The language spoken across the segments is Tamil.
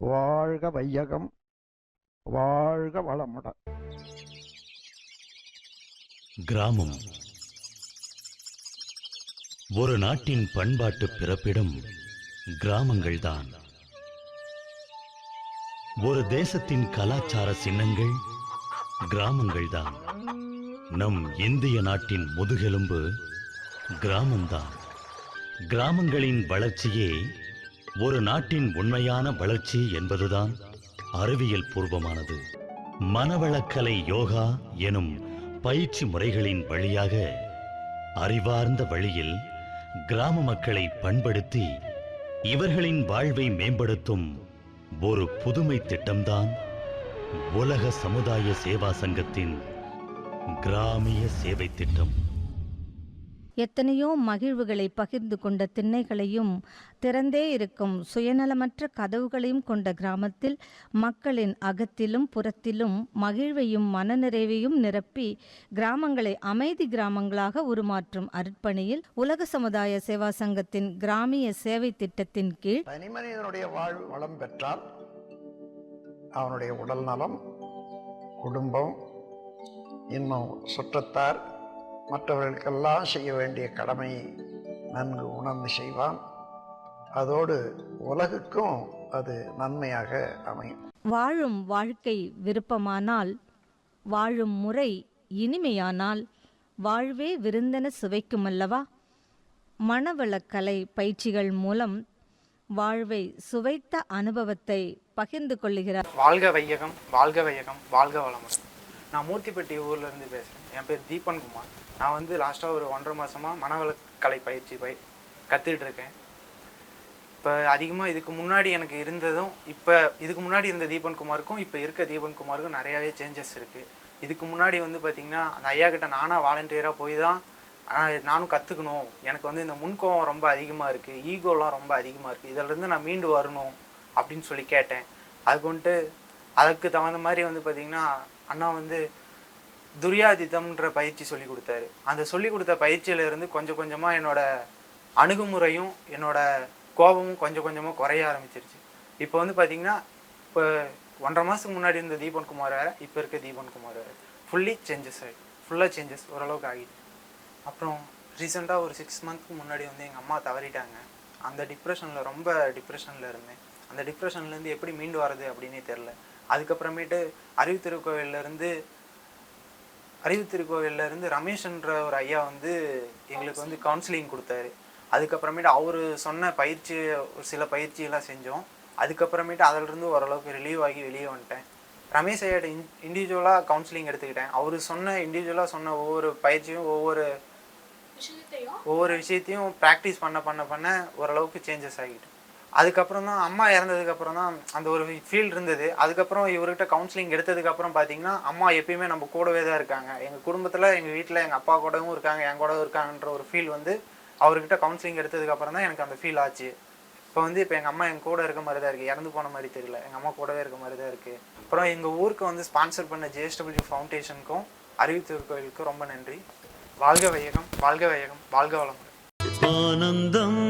வாழ்க வையகம், வாழ்க வளமுடன். கிராமம் ஒரு நாட்டின் பண்பாட்டு பிறப்பிடம் கிராமங்கள்தான். ஒரு தேசத்தின் கலாச்சார சின்னங்கள் கிராமங்கள்தான். நம் இந்திய நாட்டின் முதுகெலும்பு கிராமம்தான். கிராமங்களின் வளர்ச்சியே ஒரு நாட்டின் உண்மையான வளர்ச்சி என்பதுதான் அறிவியல் பூர்வமானது. மனவளக்கலை யோகா எனும் பயிற்சி முறைகளின் வழியாக அறிவார்ந்த வழியில் கிராம மக்களை பண்படுத்தி இவர்களின் வாழ்வை மேம்படுத்தும் ஒரு புதுமை திட்டம்தான் உலக சமுதாய சேவா சங்கத்தின் கிராமிய சேவை திட்டம். எத்தனையோ மகிழ்வுகளை பகிர்ந்து கொண்ட திண்ணைகளையும் திறந்தே இருக்கும் சுயநலமற்ற கதவுகளையும் கொண்ட கிராமத்தில் மக்களின் அகத்திலும் புறத்திலும் மகிழ்வையும் மனநிறைவையும் நிரப்பி கிராமங்களை அமைதி கிராமங்களாக உருமாற்றும் அர்ப்பணியில் உலக சமுதாய சேவா சங்கத்தின் கிராமிய சேவை திட்டத்தின் கீழ் தனிமனிதனுடைய வாழ்வு வளம் பெற்றால் அவனுடைய உடல் நலம், குடும்பம், இன்னும் சுற்றத்தார், மற்றவர்களுக்கெல்லாம் செய்ய வேண்டிய கடமையை நன்கு உணர்ந்து செய்வான். அதோடு உலகுக்கும் அது நன்மையாக அமையும். வாழும் வாழ்க்கை விருப்பமானால், வாழும் முறை இனிமையானால், வாழ்வே விருந்தென சுவைக்குமல்லவா? மனவளக்கலை பயிற்சிகள் மூலம் வாழ்வை சுவைத்த அனுபவத்தை பகிர்ந்து கொள்ளுகிறார். வாழ்க வையகம், வாழ்க வையகம், வாழ்க வளமுடன். நான் மூர்த்திப்பட்டி ஊர்லேருந்து பேசுகிறேன். என் பேர் தீபன்குமார். நான் வந்து லாஸ்ட்டாக ஒரு 1.5 மாதமாக மனவளக்கலை பயிற்சி கற்றுக்கிட்டு இருக்கேன். இப்போ அதிகமாக இதுக்கு முன்னாடி எனக்கு இருந்ததும் இப்போ இதுக்கு முன்னாடி இருந்த தீபன்குமாருக்கும் இப்போ இருக்க தீபன்குமாருக்கும் நிறையாவே சேஞ்சஸ் இருக்குது. இதுக்கு முன்னாடி வந்து பார்த்திங்கன்னா அந்த ஐயா கிட்ட நானாக வாலண்டியராக போய் தான் நானும் கற்றுக்கணும். எனக்கு வந்து இந்த முன்கோவம் ரொம்ப அதிகமாக இருக்குது, ஈகோலாம் ரொம்ப அதிகமாக இருக்குது, இதிலேருந்து நான் மீண்டு வரணும் அப்படின்னு சொல்லி கேட்டேன். அதுக்கு தகுந்த மாதிரி வந்து பார்த்திங்கன்னா அண்ணா வந்து துரியாதித்தம்ன்ற பயிற்சி சொல்லி கொடுத்தாரு. அந்த சொல்லி கொடுத்த பயிற்சியிலேருந்து கொஞ்சம் கொஞ்சமாக என்னோட அணுகுமுறையும் என்னோட கோபமும் கொஞ்சம் கொஞ்சமாக குறைய ஆரம்பிச்சிருச்சு. இப்போ வந்து பார்த்திங்கன்னா இப்போ 1.5 மாதத்துக்கு முன்னாடி இருந்த தீபன்குமார் வேறு, இப்போ இருக்க தீபன்குமார் வேறு. ஃபுல்லாக சேஞ்சஸ் ஓரளவுக்கு ஆகிடுச்சு. அப்புறம் ரீசெண்டாக ஒரு 6 மந்த்துக்கு முன்னாடி வந்து எங்கள் அம்மா தவறிட்டாங்க. அந்த ரொம்ப டிப்ரெஷனில் இருந்தேன். அந்த டிப்ரெஷன்லேருந்து எப்படி மீண்டு வர்றது அப்படின்னே தெரில. அதுக்கப்புறமேட்டு அறிவுத்திருக்கோவிலேருந்து ரமேஷ்ன்ற ஒரு ஐயா வந்து எங்களுக்கு வந்து கவுன்சிலிங் கொடுத்தாரு. அதுக்கப்புறமேட்டு அவர் சொன்ன சில பயிற்சியெல்லாம் செஞ்சோம். அதுக்கப்புறமேட்டு அதிலிருந்து ஓரளவுக்கு ரிலீவ் ஆகி வெளியே வந்துட்டேன். ரமேஷ் ஐயாட்ட இண்டிவிஜுவலாக கவுன்சிலிங் எடுத்துக்கிட்டேன். அவர் இண்டிவிஜுவலாக சொன்ன ஒவ்வொரு பயிற்சியும் ஒவ்வொரு விஷயத்தையும் ப்ராக்டிஸ் பண்ண ஓரளவுக்கு சேஞ்சஸ் ஆகிட்டு. அதுக்கப்புறம் தான் அம்மா இறந்ததுக்கப்புறம் தான் அந்த ஒரு ஃபீல் இருந்தது. அதுக்கப்புறம் இவர்கிட்ட கவுன்சிலிங் எடுத்ததுக்கப்புறம் பார்த்தீங்கன்னா அம்மா எப்பயுமே நம்ம கூடவே தான் இருக்காங்க. எங்கள் குடும்பத்தில், எங்கள் வீட்டில் எங்கள் அப்பா கூடவும் இருக்காங்க, என் கூடவும் இருக்காங்கன்ற ஒரு ஃபீல் வந்து அவர்கிட்ட கவுன்சிலிங் எடுத்ததுக்கப்புறம் தான் எனக்கு அந்த ஃபீல் ஆச்சு. இப்போ எங்கள் அம்மா எங்கள் கூட இருக்க மாதிரி தான் இருக்குது, இறந்து போன மாதிரி தெரியல, எங்கள் அம்மா கூடவே இருக்க மாதிரி தான் இருக்குது. அப்புறம் எங்கள் ஊருக்கு வந்து ஸ்பான்சர் பண்ண JSW ஃபவுண்டேஷனுக்கும் அறிவுத்திருக்கோவிலுக்கும் ரொம்ப நன்றி. வாழ்க வையகம், வாழ்க வையகம், வாழ்க வளமுடன். ஆனந்தம்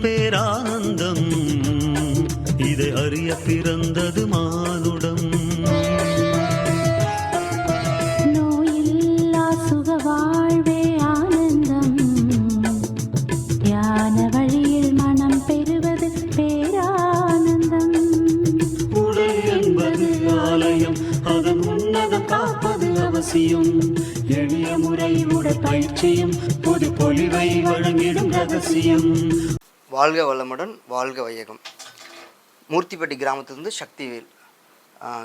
பேரானந்தம் இதை அறிய பிறந்தது மானுடம். நோயில்லா சுக வாழ்வே ஆனந்தம், ஞான வழியில் மனம் பெறுவது பேரானந்தம். உடல் என்பது ஆலயம், அதன் உன்னதம் காப்பது அவசியம். எளிய முறை உடற்பயிற்சியும் புது பொலிவை வழங்கிடும் ரகசியம். வாழ்க வளமுடன், வாழ்க வையகம். மூர்த்திப்பட்டி கிராமத்திலிருந்து சக்திவேல்.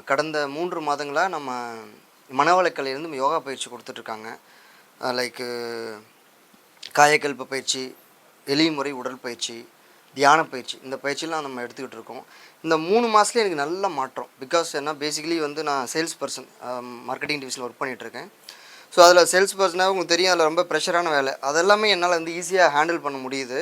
கடந்த 3 மாதங்களாக நம்ம மனவளக்கலையிலேருந்து யோகா பயிற்சி கொடுத்துட்ருக்காங்க. லைக்கு காயக்கல்ப பயிற்சி, எளிய முறை உடற்பயிற்சி, தியான பயிற்சி, இந்த பயிற்சியெலாம் நம்ம எடுத்துக்கிட்டு இருக்கோம். இந்த 3 மாதத்துலேயே எனக்கு நல்ல மாற்றம். பிகாஸ் பேசிக்கலி வந்து நான் சேல்ஸ் பர்சன், மார்க்கெட்டிங் டிவிஷனில் ஒர்க் பண்ணிகிட்ருக்கேன். ஸோ அதில் சேல்ஸ் பர்சனாக உங்களுக்கு தெரியும், அதில் ரொம்ப ப்ரெஷரான வேலை. அதெல்லாமே என்னால் வந்து ஈஸியாக ஹேண்டில் பண்ண முடியுது.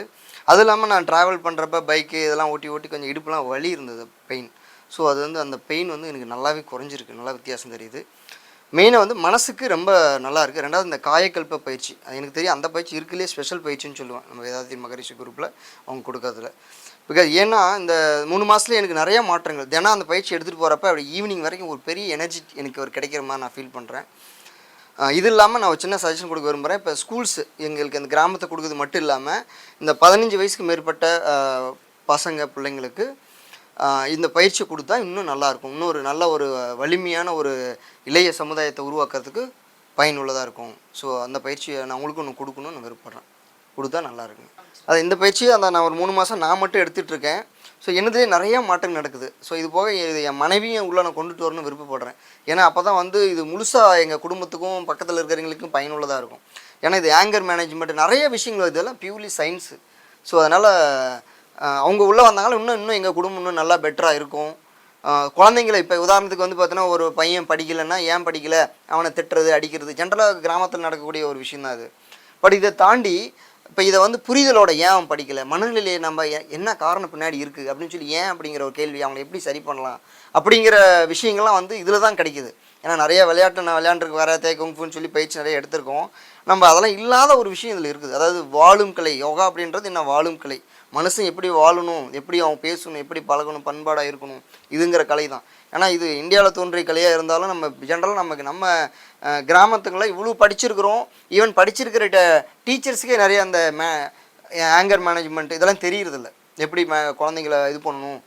அது இல்லாமல் நான் ட்ராவல் பண்ணுறப்ப பைக்கு இதெல்லாம் ஓட்டி கொஞ்சம் இடுப்புலாம் வலி இருந்தது, பெயின். ஸோ அது வந்து அந்த பெயின் வந்து எனக்கு நல்லாவே குறைஞ்சிருக்கு, நல்லா வித்தியாசம் தெரியுது. மெயினாக வந்து மனசுக்கு ரொம்ப நல்லா இருக்குது. ரெண்டாவது இந்த காயக்கல்ப பயிற்சி, அது எனக்கு தெரியும் அந்த பயிற்சி இருக்குல்லையே ஸ்பெஷல் பயிற்சின்னு சொல்லுவேன் நம்ம வேதாந்தி மகரிஷி குரூப்பில் அவங்க கொடுக்கறதுல. பிகாஸ் ஏன்னா இந்த 3 மாதத்துல எனக்கு நிறைய மாற்றங்கள், தினம் அந்த பயிற்சி எடுத்துகிட்டு போகிறப்ப அப்படி ஈவினிங் வரைக்கும் ஒரு பெரிய எனர்ஜி எனக்கு ஒரு கிடைக்கிற மாதிரி நான் ஃபீல் பண்ணுறேன். இது இல்லாமல் நான் ஒரு சின்ன சஜஷன் கொடுக்க விரும்புகிறேன். இப்போ ஸ்கூல்ஸு எங்களுக்கு அந்த கிராமத்தை கொடுக்குறது மட்டும் இல்லாமல் இந்த 15 வயசுக்கு மேற்பட்ட பசங்க பிள்ளைங்களுக்கு இந்த பயிற்சி கொடுத்தா இன்னும் நல்லாயிருக்கும். இன்னும் ஒரு நல்ல ஒரு வலிமையான ஒரு இளைய சமுதாயத்தை உருவாக்குறதுக்கு பயனுள்ளதாக இருக்கும். ஸோ அந்த பயிற்சியை நான் உங்களுக்கு ஒன்று கொடுக்கணும்னு நான் விருப்பப்படுறேன். கொடுத்தா நல்லா இருக்குங்க. அது இந்த பயிற்சியை நான் ஒரு 3 மாதம் நான் மட்டும் எடுத்துகிட்டு இருக்கேன். ஸோ என்னதுலேயே நிறையா மாற்றம் நடக்குது. ஸோ இது போக இது என் மனைவியும் உள்ளே நான் கொண்டுட்டு வரணும்னு விருப்பப்படுறேன். ஏன்னா அப்போ தான் வந்து இது முழுசாக எங்கள் குடும்பத்துக்கும் பக்கத்தில் இருக்கிறவங்களுக்கும் பயனுள்ளதாக இருக்கும். ஏன்னா இது ஆங்கர் மேனேஜ்மெண்ட் நிறைய விஷயங்கள், இதெல்லாம் பியூர்லி சயின்ஸு. ஸோ அதனால் அவங்க உள்ளே வந்தாங்கன்னா இன்னும் எங்கள் குடும்பம் இன்னும் நல்லா பெட்டராக இருக்கும். குழந்தைங்களை இப்போ உதாரணத்துக்கு வந்து பார்த்தீங்கன்னா ஒரு பையன் படிக்கலைன்னா ஏன் படிக்கலை, அவனை திட்டுறது அடிக்கிறது ஜென்ரலாக கிராமத்தில் நடக்கக்கூடிய ஒரு விஷயம் தான் அது. பட் இதை தாண்டி இப்போ இதை வந்து புரிதலோட ஏன் அவன் படிக்கலை, மனநிலையை நம்ம என்ன காரணம் பின்னாடி இருக்குது அப்படின்னு சொல்லி ஏன் அப்படிங்கிற ஒரு கேள்வி, அவங்களை எப்படி சரி பண்ணலாம் அப்படிங்கிற விஷயங்கள்லாம் வந்து இதில் தான் கிடைக்குது. ஏன்னா நிறைய விளையாட்டு நான் விளையாண்டுருக்கு கராத்தே குங்ஃபுன்னு சொல்லி பயிற்சி நிறைய எடுத்திருக்கோம். நம்ம அதெல்லாம் இல்லாத ஒரு விஷயம் இதில் இருக்குது. அதாவது வாழும் கலை யோகா அப்படின்றது என்ன, வாழும் கலை. மனுஷன் எப்படி வாழணும், எப்படி அவன் பேசணும், எப்படி பழகணும், பண்பாடாக இருக்கணும், இதுங்கிற கலை தான். ஏன்னா இது இந்தியாவில் தோன்றிய கலையாக இருந்தாலும் நம்ம ஜென்ரலாக நம்ம கிராமத்துங்களில் இவ்வளோ படிச்சிருக்கிறோம். ஈவன் படிச்சிருக்கிற டீச்சர்ஸுக்கே நிறைய அந்த ஆங்கர் மேனேஜ்மெண்ட் இதெல்லாம் தெரியறதில்ல, எப்படி குழந்தைங்கள இது பண்ணணும்.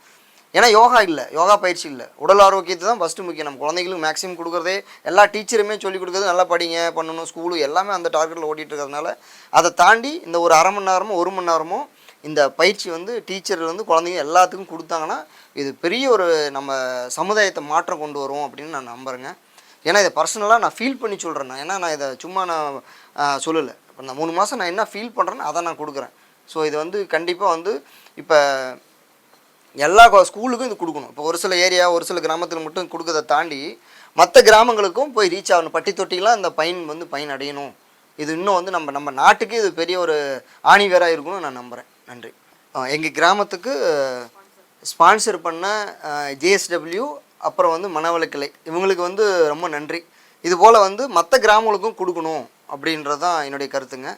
ஏன்னா யோகா இல்லை, யோகா பயிற்சி இல்லை. உடல் ஆரோக்கியத்தை தான் ஃபஸ்ட்டு முக்கியம். நம்ம குழந்தைங்களுக்கு மேக்ஸிமம் கொடுக்குறதே எல்லா டீச்சருமே சொல்லிக் கொடுக்குறது நல்லா படிங்க பண்ணணும், ஸ்கூலு எல்லாமே அந்த டார்கெட்டில் ஓட்டிகிட்டு இருக்கிறதுனால அதை தாண்டி இந்த ஒரு அரை மணி நேரமோ 1 மணி நேரமோ இந்த பயிற்சி வந்து டீச்சர் வந்து குழந்தைங்க எல்லாத்துக்கும் கொடுத்தாங்கன்னா இது பெரிய ஒரு நம்ம சமுதாயத்தை மாற்றம் கொண்டு வரும் அப்படின்னு நான் நம்புகிறேங்க. ஏன்னா இதை பர்சனலாக நான் ஃபீல் பண்ணி சொல்கிறேன். ஏன்னா நான் இதை சும்மா நான் சொல்லலை. இப்போ நான் 3 மாதம் நான் என்ன ஃபீல் பண்ணுறேன்னு அதை நான் கொடுக்குறேன். ஸோ இது வந்து கண்டிப்பாக வந்து இப்போ எல்லா ஸ்கூலுக்கும் இது கொடுக்கணும். இப்போ ஒரு சில ஏரியா ஒரு சில கிராமத்தில் மட்டும் கொடுக்கறதை தாண்டி மற்ற கிராமங்களுக்கும் போய் ரீச் ஆகணும். பட்டி தொட்டிலாம் அந்த பயன் அடையணும். இது இன்னும் வந்து நம்ம நாட்டுக்கு இது பெரிய ஒரு ஆணிவேராக இருக்கும்னு நான் நம்புகிறேன். நன்றி. எங்கள் கிராமத்துக்கு ஸ்பான்சர் பண்ண ஜேஎஸ்டபிள்யூ அப்புறம் வந்து மனவளக்கலை இவங்களுக்கு வந்து ரொம்ப நன்றி. இதுபோல் வந்து மற்ற கிராமங்களுக்கும் கொடுக்கணும் அப்படின்றது தான் என்னுடைய கருத்துங்க.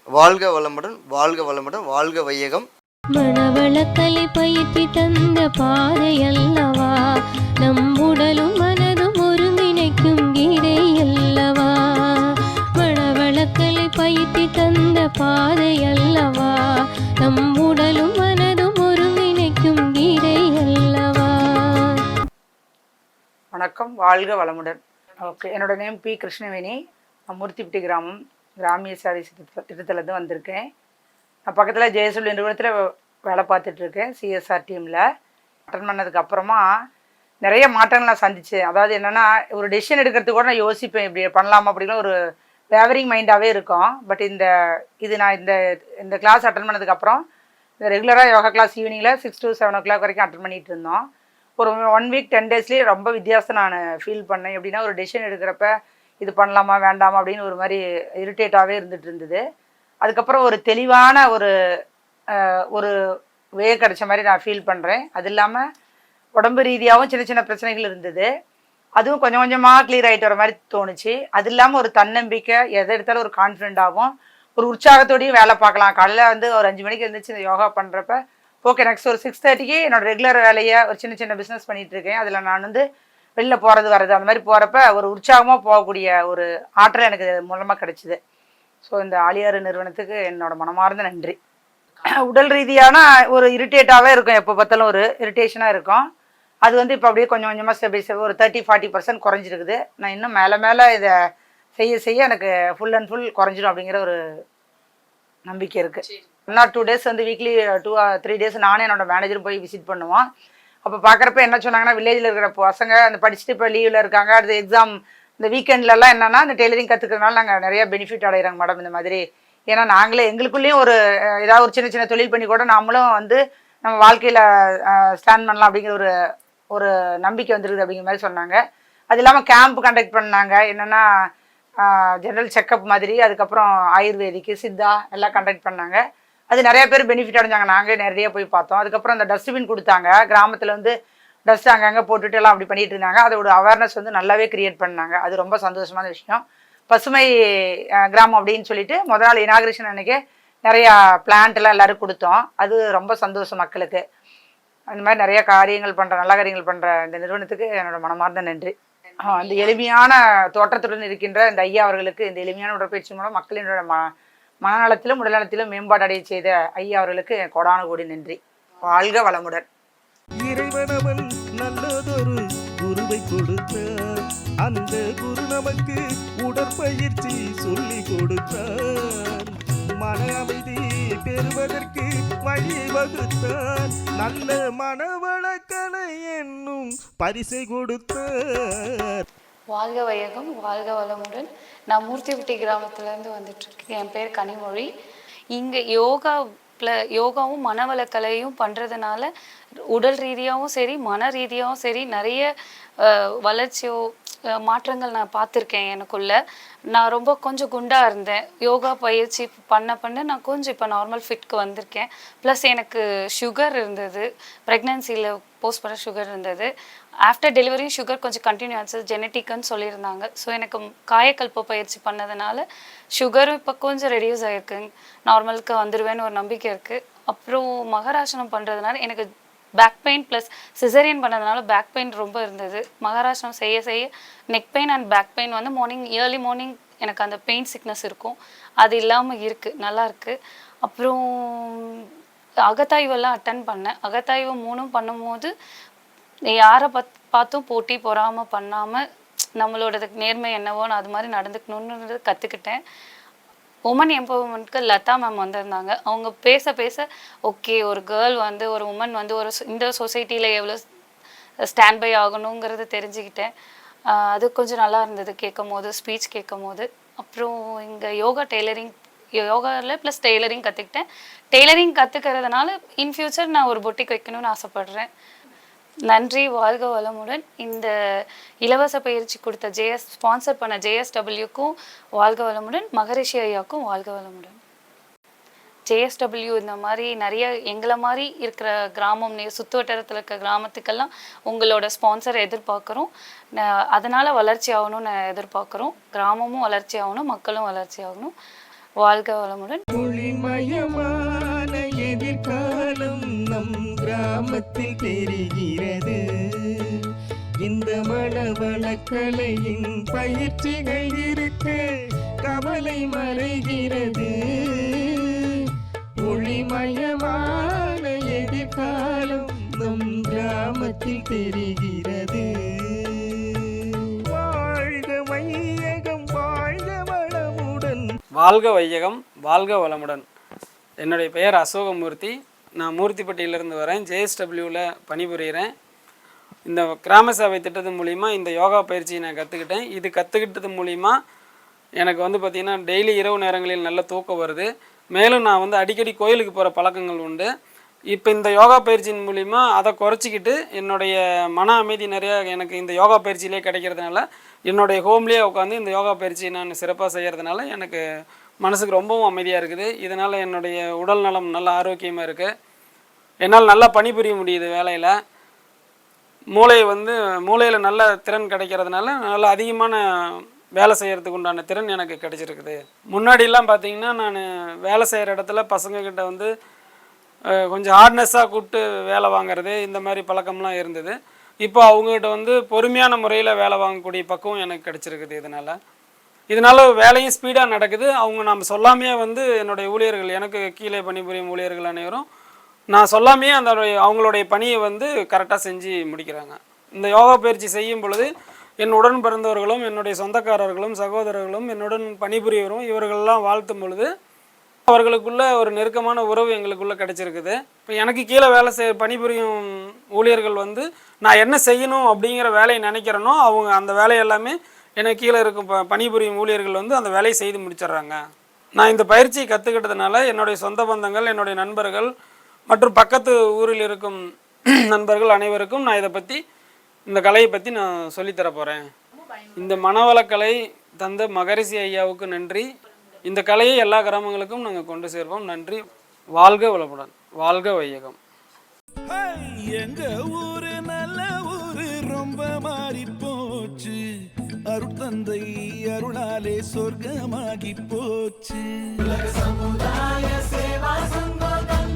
வாழ்க வளமுடன், வாழ்க வளமுடன், வாழ்க வையகம். மனவளக்கலை பயிற்சி தந்த பாதை அல்லவா, நம் உடலும் மனதும் ஒருங்கிணைக்கும் கீதை அல்லவா. மனவளக்கலை பயிற்சி தந்த பாதை அல்லவா, நம் உடலும் மனதும் ஒருங்கிணைக்கும் கீதை அல்லவா. வணக்கம், வாழ்க வளமுடன். ஓகே, என்னோட நேம் பி கிருஷ்ணவேணி. நான் மூர்த்திப்பட்டி கிராமம் கிராமிய சாதி திட்டத்திலேருந்து வந்திருக்கேன். நான் பக்கத்தில் ஜெயசூல் நிறுவனத்தில் வேலை பார்த்துட்ருக்கேன் சிஎஸ்ஆர் டீமில். அட்டன் பண்ணதுக்கு அப்புறமா நிறைய மாற்றங்கள் நான் சந்தித்தேன். அதாவது என்னென்னா, ஒரு டெசிஷன் எடுக்கிறதுக்கு கூட நான் யோசிப்பேன், இப்படி பண்ணலாமா அப்படிங்கிற ஒரு வேவரிங் மைண்டாகவே இருக்கும். பட் நான் இந்த கிளாஸ் அட்டன் பண்ணதுக்கப்புறம் இந்த ரெகுலராக யோகா கிளாஸ் ஈவினிங்கில் 6 to 7 o'clock வரைக்கும் அட்டன் பண்ணிகிட்டு இருந்தோம். ஒரு 1 week 10 daysலேயே ரொம்ப வித்தியாசம் நான் ஃபீல் பண்ணேன். எப்படின்னா, ஒரு டெசிஷன் எடுக்கிறப்ப இது பண்ணலாமா வேண்டாமா அப்படின்னு ஒரு மாதிரி இரிட்டேட்டாகவே இருந்தது. அதுக்கப்புறம் ஒரு தெளிவான ஒரு வே கிடைச்ச மாதிரி நான் ஃபீல் பண்ணுறேன். அது இல்லாமல் உடம்பு ரீதியாகவும் சின்ன சின்ன பிரச்சனைகள் இருந்தது, அதுவும் கொஞ்சம் கொஞ்சமாக கிளியர் ஆகிட்டு வர மாதிரி தோணுச்சு. அது இல்லாமல் ஒரு தன்னம்பிக்கை, எதை எடுத்தாலும் ஒரு கான்ஃபிடென்ட்டாகவும் ஒரு உற்சாகத்தோடையும் வேலை பார்க்கலாம். காலையில் வந்து ஒரு 5 மணிக்கு எழுந்திரிச்சு இந்த யோகா பண்ணுறப்ப ஓகே, நெக்ஸ்ட் ஒரு 6:30க்கு என்னோட ரெகுலர் வேலையை ஒரு சின்ன சின்ன பிஸ்னஸ் பண்ணிகிட்ருக்கேன். அதில் நான் வந்து வெளில போகிறது வர்றது அந்த மாதிரி போகிறப்ப ஒரு உற்சாகமாக போகக்கூடிய ஒரு ஆற்றல் எனக்கு மூலமாக கிடைச்சிது. ஸோ இந்த ஆலியார் நிறுவனத்துக்கு என்னோட மனமார்ந்த நன்றி. உடல் ரீதியான ஒரு இரிட்டேட்டாகவே இருக்கும், எப்போ பார்த்தாலும் ஒரு இரிட்டேஷனாக இருக்கும். அது வந்து இப்போ அப்படியே கொஞ்சம் கொஞ்சமாக ஸ்டெப் ஒரு 30-40% குறைஞ்சிருக்குது. நான் இன்னும் மேலே இதை செய்ய எனக்கு ஃபுல் அண்ட் ஃபுல் குறைஞ்சிடும் அப்படிங்கிற ஒரு நம்பிக்கை இருக்குது. 1 or 2 days வந்து வீக்லி 2 or 3 days நானே என்னோட மேனேஜரும் போய் விசிட் பண்ணுவோம். அப்போ பார்க்குறப்ப என்ன சொன்னாங்கன்னா, வில்லேஜில் இருக்கிற பசங்க அந்த படிச்சுட்டு இப்போ லீவில் இருக்காங்க, அடுத்த எக்ஸாம் இந்த வீக்கெண்ட்லலாம் என்னென்னா இந்த டெய்லரிங் கற்றுக்கிறதுனால நாங்கள் நிறையா பெனிஃபிட் அடைகிறாங்க மேடம் இந்த மாதிரி. ஏன்னா நாங்களே எங்களுக்குள்ளேயும் ஏதாவது ஒரு சின்ன சின்ன தொழில் பண்ணி கூட நாமளும் வந்து நம்ம வாழ்க்கையில் ஸ்டாண்ட் பண்ணலாம் அப்படிங்கிற ஒரு நம்பிக்கை வந்துருக்குது அப்படிங்கிற மாதிரி சொன்னாங்க. அது இல்லாமல் கேம்ப் கண்டக்ட் பண்ணாங்க. என்னென்னா ஜென்ரல் செக்கப் மாதிரி, அதுக்கப்புறம் ஆயுர்வேதிக்கு சித்தா எல்லாம் கண்டக்ட் பண்ணாங்க. அது நிறைய பேர் பெனிஃபிட் அடைஞ்சாங்க. நாங்கள் நிறைய போய் பார்த்தோம். அதுக்கப்புறம் அந்த டஸ்ட்பின் கொடுத்தாங்க. கிராமத்தில் வந்து டஸ்ட் அங்கங்கே போட்டுட்டு எல்லாம் அப்படி பண்ணிட்டு இருந்தாங்க. அதோட அவேர்னஸ் வந்து நல்லாவே கிரியேட் பண்ணாங்க. அது ரொம்ப சந்தோஷமான விஷயம். பசுமை கிராமம் அப்படின்னு சொல்லிட்டு முதல் நாள் இனாகிரேஷன் அன்னைக்கு நிறையா பிளான்ட்லாம் எல்லோரும் கொடுத்தோம். அது ரொம்ப சந்தோஷம் மக்களுக்கு. அந்த மாதிரி நிறைய காரியங்கள் பண்ணுற நல்ல காரியங்கள் பண்ணுற இந்த நிறுவனத்துக்கு என்னோட மனமார்ந்த நன்றி. அந்த எளிமையான தோற்றத்துடன் இருக்கின்ற இந்த ஐயா அவர்களுக்கு இந்த எளிமையான உடற்பயிற்சி மூலம் மக்களினோட மனநலத்திலும் உடல்நலத்திலும் மேம்பாடு அடைய செய்த ஐயா அவர்களுக்கு கோடான கோடி நன்றி. வாழ்க வளமுடன். இறைவனவன் நல்லதொரு குருவை கொடுத்தார். அந்த குரு நமக்கு உடற்பயிற்சி சொல்லி கொடுத்தார். மன அமைதி பெறுவதற்கு வழி வகுத்தார். நல்ல மனவளக்கலை என்னும் பரிசை கொடுத்தார். வாழ்க வையகம், வாழ்க வளமுடன். நான் மூர்த்திப்பட்டி கிராமத்துலேருந்து வந்துட்டுருக்கேன். என் பேர் கனிமொழி. இங்கே யோகாவும் மனவளக்கலையும் பண்ணுறதுனால உடல் ரீதியாகவும் சரி மன ரீதியாகவும் சரி நிறைய வளர்ச்சியோ மாற்றங்கள் நான் பார்த்துருக்கேன். எனக்குள்ள நான் ரொம்ப கொஞ்சம் குண்டாக இருந்தேன். யோகா பயிற்சி பண்ண நான் கொஞ்சம் இப்போ நார்மல் ஃபிட்க்கு வந்திருக்கேன். ப்ளஸ் எனக்கு சுகர் இருந்தது, ப்ரெக்னன்சியில் போஸ்ட் பண்ண சுகர் இருந்தது. ஆஃப்டர் டெலிவரியும் சுகர் கொஞ்சம் கண்டினியூ ஆச்சு, ஜெனட்டிக்குன்னு சொல்லியிருந்தாங்க. ஸோ எனக்கு காயக்கல்ப பயிற்சி பண்ணதுனால சுகரும் இப்போ கொஞ்சம் ரெடியூஸ் ஆகிருக்குங்க. நார்மலுக்கு வந்துடுவேன்னு ஒரு நம்பிக்கை இருக்குது. அப்புறம் மகராசனம் பண்ணுறதுனால எனக்கு பேக் பெயின் ப்ளஸ் சிசரியன் பண்ணதுனால பேக் பெயின் ரொம்ப இருந்தது. மகராசனம் செய்ய செய்ய neck pain and back pain வந்து ஏர்லி மார்னிங் எனக்கு அந்த பெயின் சிக்னஸ் இருக்கும், அது இல்லாமல் இருக்குது, நல்லா இருக்குது. அப்புறம் அகத்தாய்வெல்லாம் அட்டன் பண்ணேன். அகத்தாய்வு 3 பண்ணும்போது யாரை பார்த்தும் போட்டி பொறாமல் பண்ணாமல் நம்மளோட நேர்மை என்னவோன்னு அது மாதிரி நடந்துக்கணுன்னு கற்றுக்கிட்டேன். உமன் எம்பவர்மெண்ட்க்கு லதா மேம் வந்திருந்தாங்க. அவங்க பேச பேச ஓகே, ஒரு கேர்ள் வந்து ஒரு உமன் வந்து இந்த சொசைட்டியில் எவ்வளோ ஸ்டாண்ட் பை ஆகணுங்கிறது தெரிஞ்சுக்கிட்டேன். அது கொஞ்சம் நல்லா இருந்தது கேட்கும் போது, ஸ்பீச் கேட்கும் போது. அப்புறம் இங்கே யோகாவில் ப்ளஸ் டெய்லரிங் கற்றுக்கிட்டேன். டெய்லரிங் கற்றுக்கிறதுனால இன் ஃபியூச்சர் நான் ஒரு பொட்டிக் வைக்கணும்னு ஆசைப்பட்றேன். நன்றி. வாழ்க வளமுடன். இந்த இலவச பயிற்சி கொடுத்த ஸ்பான்சர் பண்ண JSWக்கும் வாழ்க வளமுடன். மகரிஷி ஐயாவுக்கும் வாழ்க வளமுடன். JSW இந்த மாதிரி நிறைய எங்களை மாதிரி இருக்கிற கிராமம் சுற்று வட்டாரத்தில் இருக்கிற கிராமத்துக்கெல்லாம் உங்களோட ஸ்பான்சர் எதிர்பார்க்குறோம். அதனால் வளர்ச்சி ஆகணும்னு எதிர்பார்க்குறோம். கிராமமும் வளர்ச்சி ஆகணும், மக்களும் வளர்ச்சி ஆகணும். வாழ்க வளமுடன். ஒளிமயமான எதிர்காலம் நம் கிராமத்தில் தெரிகிறது. இந்த மனவளக்கலையின் பயிற்சிகள் இருக்க கவலை மறைகிறது. ஒளிமயமான எதிர்காலம் நம் கிராமத்தில் தெரிகிறது. வாழ்க வையகம், வாழ்க வளமுடன். வாழ்க வையகம், வாழ்க வளமுடன். என்னுடைய பெயர் அசோகமூர்த்தி. நான் மூர்த்திப்பட்டியிலேருந்து வரேன். JSWவில் பணிபுரிகிறேன். இந்த கிராம சேவை திட்டத்து மூலிமா இந்த யோகா பயிற்சியை நான் கற்றுக்கிட்டேன். இது கற்றுக்கிட்டது மூலிமா எனக்கு வந்து பார்த்திங்கன்னா டெய்லி இரவு நேரங்களில் நல்ல தூக்கம் வருது. மேலும் நான் வந்து அடிக்கடி கோயிலுக்கு போகிற பழக்கங்கள் உண்டு. இப்போ இந்த யோகா பயிற்சியின் மூலிமா அதை குறைச்சிக்கிட்டு என்னுடைய மன அமைதி நிறையா எனக்கு இந்த யோகா பயிற்சியிலே கிடைக்கிறதுனால என்னுடைய ஹோம்லேயே உட்காந்து இந்த யோகா பயிற்சியை நான் சிறப்பாக செய்கிறதுனால எனக்கு மனசுக்கு ரொம்பவும் அமைதியாக இருக்குது. இதனால் என்னுடைய உடல் நலம் நல்ல ஆரோக்கியமாக இருக்குது. என்னால் நல்லா பணிபுரிய முடியுது வேலையில். மூளையில் நல்ல திறன் கிடைக்கிறதுனால நல்ல அதிகமான வேலை செய்கிறதுக்கு உண்டான திறன் எனக்கு கிடைச்சிருக்குது. முன்னாடிலாம் பார்த்திங்கன்னா நான் வேலை செய்கிற இடத்துல பசங்கக்கிட்ட வந்து கொஞ்சம் ஹார்ட்னஸ்ஸாக கூப்பிட்டு வேலை வாங்கிறது இந்த மாதிரி பழக்கம்லாம் இருந்தது. இப்போ அவங்ககிட்ட வந்து பொறுமையான முறையில் வேலை வாங்கக்கூடிய பக்குவம் எனக்கு கிடச்சிருக்குது. இதனால் வேலையும் ஸ்பீடாக நடக்குது. அவங்க நம்ம சொல்லாமையே வந்து என்னுடைய ஊழியர்கள், எனக்கு கீழே பணிபுரியும் ஊழியர்கள் அனைவரும் நான் சொல்லாமையே அவங்களுடைய பணியை வந்து கரெக்டாக செஞ்சு முடிக்கிறாங்க. இந்த யோகா பயிற்சி செய்யும் பொழுது என் உடன் பிறந்தவர்களும் என்னுடைய சொந்தக்காரர்களும் சகோதரர்களும் என்னுடன் பணிபுரியவரும் இவர்களெல்லாம் வாழ்த்தும் பொழுது அவர்களுக்குள்ள ஒரு நெருக்கமான உறவு எங்களுக்குள்ளே கிடைச்சிருக்குது. இப்போ எனக்கு கீழே பணிபுரியும் ஊழியர்கள் வந்து நான் என்ன செய்யணும் அப்படிங்கிற வேலையை நினைக்கிறேனோ அவங்க அந்த வேலையை எல்லாமே எனக்கு கீழே இருக்கும் பணிபுரியும் ஊழியர்கள் வந்து அந்த வேலையை செய்து முடிச்சிடுறாங்க. நான் இந்த பயிற்சியை கற்றுக்கிட்டதுனால என்னுடைய சொந்த பந்தங்கள், என்னுடைய நண்பர்கள் மற்றும் பக்கத்து ஊரில் இருக்கும் நண்பர்கள் அனைவருக்கும் நான் இந்த கலையை பற்றி நான் சொல்லித்தர போகிறேன். இந்த மனவளக்கலை தந்த மகரிஷி ஐயாவுக்கு நன்றி. இந்த கலையை எல்லா கிராமங்களுக்கும் நாங்கள் கொண்டு சேர்ப்போம். நன்றி. வாழ்க வளமுடன். வாழ்க வையகம். எங்க ஊரு நல்ல ரொம்ப மாறி போச்சு, அருட்தந்தை அருளாலே சொர்க்கமாகி போச்சு. சமுதாய சேவா சங்கம்